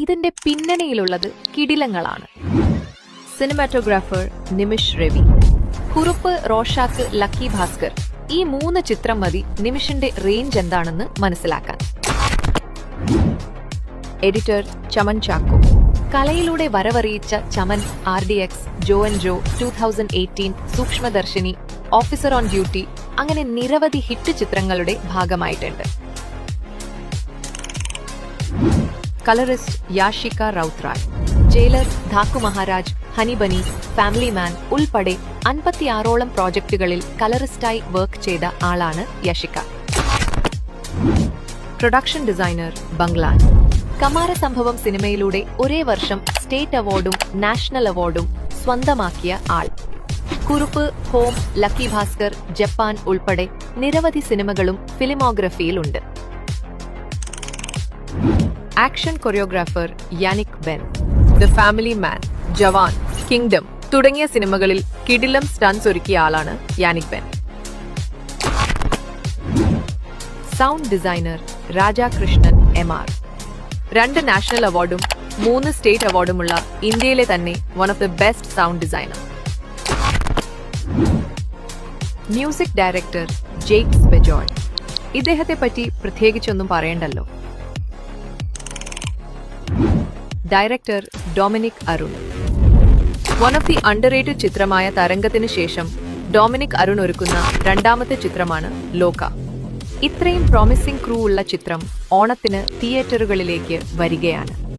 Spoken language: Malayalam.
ഇതിന്റെ പിന്നണിയിലുള്ളത് കിടിലങ്ങളാണ്. Cinematographer Nimish Ravi, Kurup, Rorschach, lucky Bhaskar, ഈ 3 ചിത്രം മതി നിമിഷിന്റെ റേഞ്ച് എന്താണെന്ന് മനസ്സിലാക്കാൻ. എഡിറ്റർ ചമൻ ചാക്കോ, കലയിലൂടെ വരവറിയിച്ച Chaman RDX, Jo and Jo, 2018, Sookshmadarshini, officer on duty, അങ്ങനെ നിരവധി ഹിറ്റ് ചിത്രങ്ങളുടെ ഭാഗമായിട്ടുണ്ട്. Colourist Yashika Routray, Jailer, Daaku Maharaj, honey bunny, family man ഉൾപ്പെടെ 56ഓളം പ്രോജക്റ്റുകളിൽ കളറിസ്റ്റായി വർക്ക് ചെയ്ത ആളാണ് യഷിക. പ്രൊഡക്ഷൻ ഡിസൈനർ ബംഗ്ലാൻ, കമാരസംഭവം സിനിമയിലൂടെ ഒരേ വർഷം സ്റ്റേറ്റ് അവാർഡും നാഷണൽ അവാർഡും സ്വന്തമാക്കിയ ആൾ. Kurup, home, lucky Bhaskar, Japan ഉൾപ്പെടെ നിരവധി സിനിമകളും ഫിലിമോഗ്രഫിയിലുണ്ട്. Action choreographer Yannick Ben, the family man, Jawan, Kingdom തുടങ്ങിയ സിനിമകളിൽ കിടിലം സ്റ്റൺസ് ഒരുക്കിയ ആളാണ് Yannick Ben. Sound designer Rajakrishnan MR, 2 national അവാർഡും 3 സ്റ്റേറ്റ് അവാർഡുമുള്ള ഇന്ത്യയിലെ തന്നെ one of the best sound designer. Music director Jakes Bejoy, ഇദ്ദേഹത്തെ പറ്റി പ്രത്യേകിച്ചൊന്നും പറയണ്ടല്ലോ. Director Dominic Arun, one of the underrated ചിത്രമായ തരംഗത്തിന് ശേഷം ഡൊമിനിക് അരുൺ ഒരുക്കുന്ന 2ാമത്തെ ചിത്രമാണ് ലോക. ഇത്രയും പ്രോമിസിംഗ് ക്രൂ ഉള്ള ചിത്രം ഓണത്തിന് തിയേറ്ററുകളിലേക്ക് വരികയാണ്.